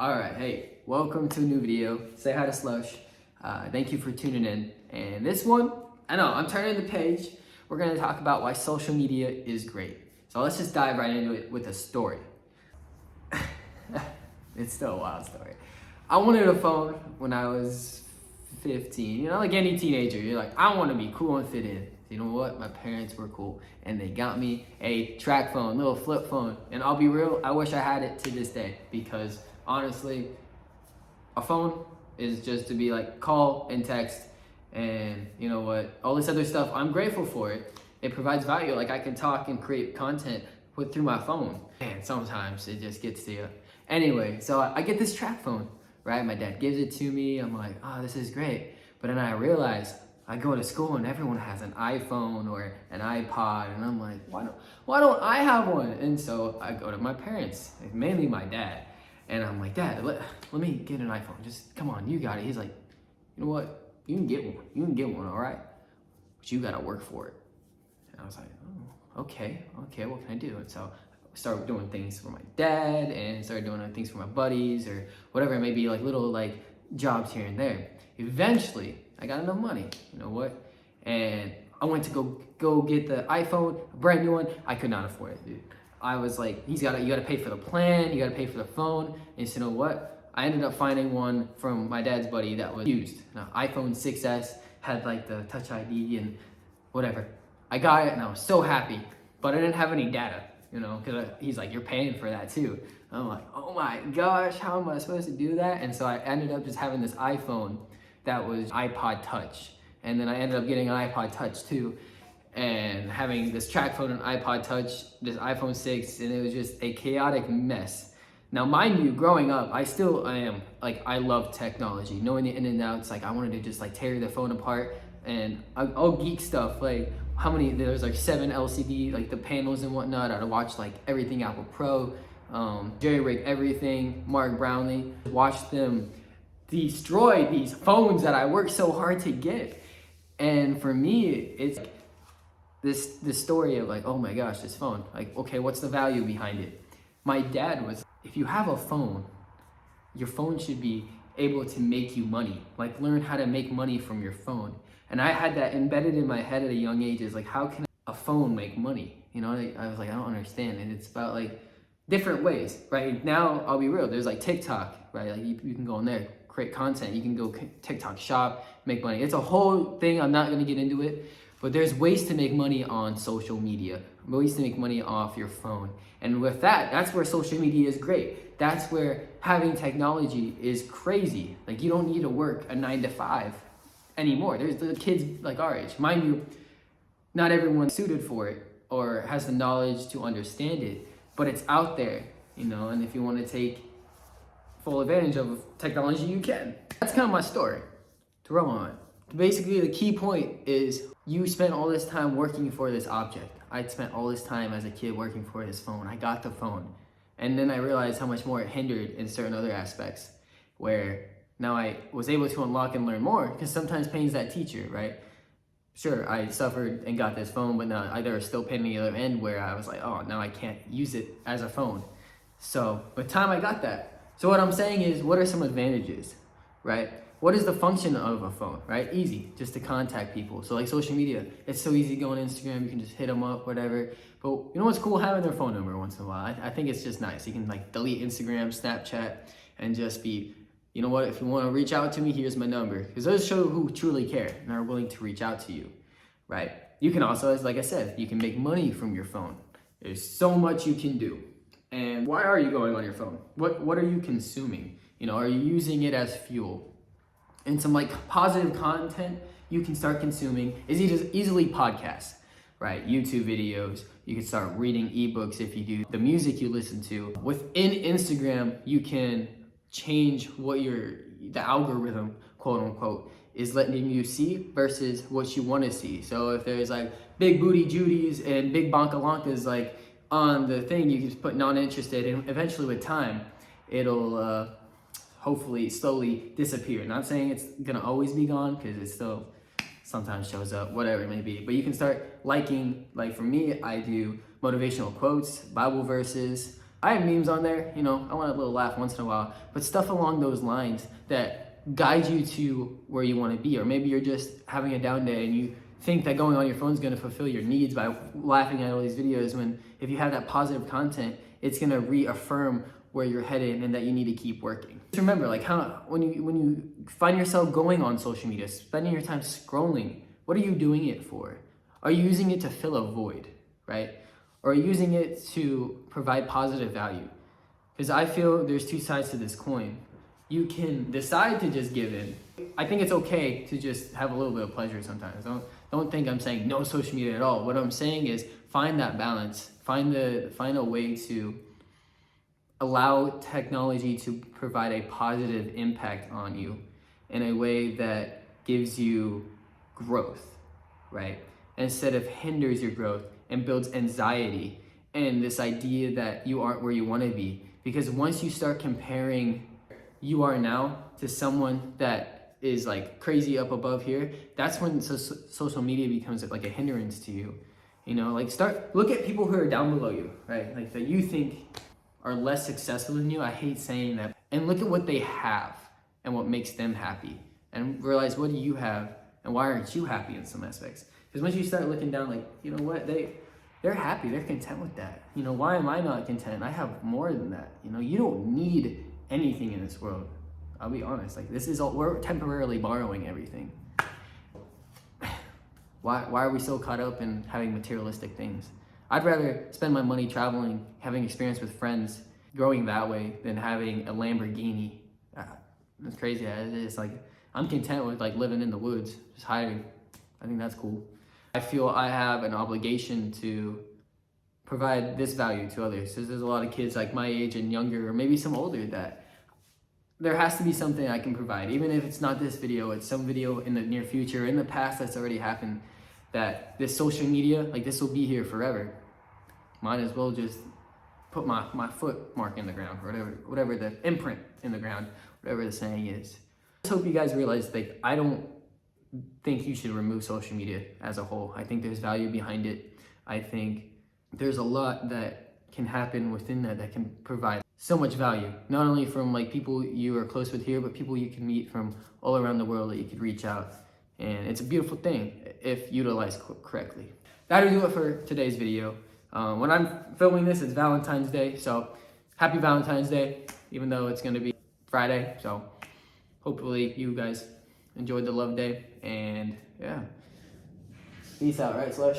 Alright, hey, welcome to a new video. Say hi to Slush. Thank you for tuning in. And this one, I know, I'm turning the page. We're gonna talk about why social media is great. So let's just dive right into it with a story. It's still a wild story. I wanted a phone when I was 15. You know, like any teenager, you're like, I want to be cool and fit in. You know what? My parents were cool, and they got me a track phone, little flip phone. And I'll be real, I wish I had it to this day because honestly, a phone is just to be like call and text, and you know what? All this other stuff, I'm grateful for it. It provides value. Like I can talk and create content through my phone, and sometimes it just gets to you. Anyway, so I get this track phone, right? My dad gives it to me. I'm like, oh, this is great. But then I realize I go to school and everyone has an iPhone or an iPod, and I'm like, why don't I have one? And so I go to my parents, mainly my dad, and I'm like, Dad, let me get an iPhone. Just come on, you got it. He's like, you know what? You can get one. You can get one, all right? But you gotta work for it. And I was like, oh, okay, what can I do? And so I started doing things for my dad and started doing things for my buddies or whatever it may be, like little like jobs here and there. Eventually, I got enough money, you know what? And I went to go get the iPhone, a brand new one. I could not afford it, dude. I was like, you gotta pay for the plan, you gotta pay for the phone. And so you know what? I ended up finding one from my dad's buddy that was used. Now, iPhone 6S had like the Touch ID and whatever. I got it and I was so happy, but I didn't have any data, you know, because he's like, you're paying for that too. And I'm like, oh my gosh, how am I supposed to do that? And so I ended up just having this iPhone that was iPod Touch. And then I ended up getting an iPod Touch too, and having this track phone and iPod Touch, this iPhone 6, and it was just a chaotic mess. Now, mind you, growing up, I am, like, I love technology, knowing the in and outs. Like, I wanted to just like tear the phone apart, and all geek stuff, like there's like 7 LCD, like the panels and whatnot. I'd watch like everything Apple Pro, Jerry Rig everything, Mark Brownlee, watch them destroy these phones that I worked so hard to get. And for me, it's this story of like, oh my gosh, this phone, like, okay, what's the value behind it? My dad was, if you have a phone, your phone should be able to make you money, like learn how to make money from your phone. And I had that embedded in my head at a young age, is like, how can a phone make money? You know, I was like, I don't understand. And it's about like different ways, right? Now, I'll be real, there's like TikTok, right? Like you can go on there, create content. You can go TikTok shop, make money. It's a whole thing. I'm not gonna get into it, but there's ways to make money on social media, ways to make money off your phone. And with that, that's where social media is great. That's where having technology is crazy. Like you don't need to work a 9 to 5 anymore. There's the kids like our age. Mind you, not everyone's suited for it or has the knowledge to understand it, but it's out there, you know, and if you want to take full advantage of technology, you can. That's kind of my story. To roll on. Basically, the key point is you spent all this time working for this object. I spent all this time as a kid working for this phone. I got the phone. And then I realized how much more it hindered in certain other aspects, where now I was able to unlock and learn more, because sometimes pain's that teacher, right? Sure, I suffered and got this phone, but now there was still pain on the other end where I was like, oh, now I can't use it as a phone. So with time, I got that. So what I'm saying is, what are some advantages, right? What is the function of a phone, right? Easy, just to contact people. So like social media, it's so easy to go on Instagram, you can just hit them up, whatever. But you know what's cool? Having their phone number once in a while. I think it's just nice. You can like delete Instagram, Snapchat, and just be, you know what, if you want to reach out to me, here's my number. Because those show who truly care and are willing to reach out to you, right? You can also, as like I said, you can make money from your phone. There's so much you can do. And why are you going on your phone? What are you consuming? You know, are you using it as fuel? And some like positive content you can start consuming is easily podcasts, right? YouTube videos. You can start reading ebooks if you do. The music you listen to. Within Instagram, you can change what the algorithm, quote unquote, is letting you see versus what you want to see. So if there's like big booty Judies and big bonkalankas like on the thing, you can just put non-interested, and eventually with time, it'll hopefully slowly disappear. Not saying it's gonna always be gone, because it still sometimes shows up, whatever it may be. But you can start liking, like for me, I do motivational quotes, Bible verses, I have memes on there, you know, I want a little laugh once in a while, but stuff along those lines that guide you to where you want to be. Or maybe you're just having a down day and you think that going on your phone is going to fulfill your needs by laughing at all these videos, when if you have that positive content, it's going to reaffirm where you're headed and that you need to keep working. Just remember, like, how when you find yourself going on social media, spending your time scrolling, what are you doing it for? Are you using it to fill a void, right? Or are you using it to provide positive value? Because I feel there's two sides to this coin. You can decide to just give in. I think it's okay to just have a little bit of pleasure sometimes. Don't think I'm saying no social media at all. What I'm saying is find that balance. Find a way to allow technology to provide a positive impact on you in a way that gives you growth, right? Instead of hinders your growth and builds anxiety and this idea that you aren't where you want to be. Because once you start comparing you are now to someone that is like crazy up above here, that's when social media becomes like a hindrance to you. You know, like look at people who are down below you, right? Like that you think are less successful than you. I hate saying that. And look at what they have and what makes them happy, and realize, what do you have and why aren't you happy in some aspects? Because once you start looking down, like, you know what, they're happy, they're content with that. You know, why am I not content? I have more than that. You know, you don't need anything in this world. I'll be honest, like, this is all, we're temporarily borrowing everything. Why are we so caught up in having materialistic things? I'd rather spend my money traveling, having experience with friends, growing that way, than having a Lamborghini. As crazy as it is, like, I'm content with like living in the woods, just hiding. I think that's cool. I feel I have an obligation to provide this value to others. Because there's a lot of kids like my age and younger, or maybe some older, that there has to be something I can provide. Even if it's not this video, it's some video in the near future, in the past that's already happened, that this social media, like, this will be here forever. Might as well just put my foot mark in the ground, or whatever the imprint in the ground, whatever the saying is. I just hope you guys realize, like, I don't think you should remove social media as a whole. I think there's value behind it. I think there's a lot that can happen within that can provide so much value, not only from like people you are close with here, but people you can meet from all around the world that you could reach out. And it's a beautiful thing if utilized correctly. That'll do it for today's video. When I'm filming this, it's Valentine's Day, so happy Valentine's Day, even though it's gonna be Friday. So hopefully you guys enjoyed the love day, and yeah, peace out, right, Slush?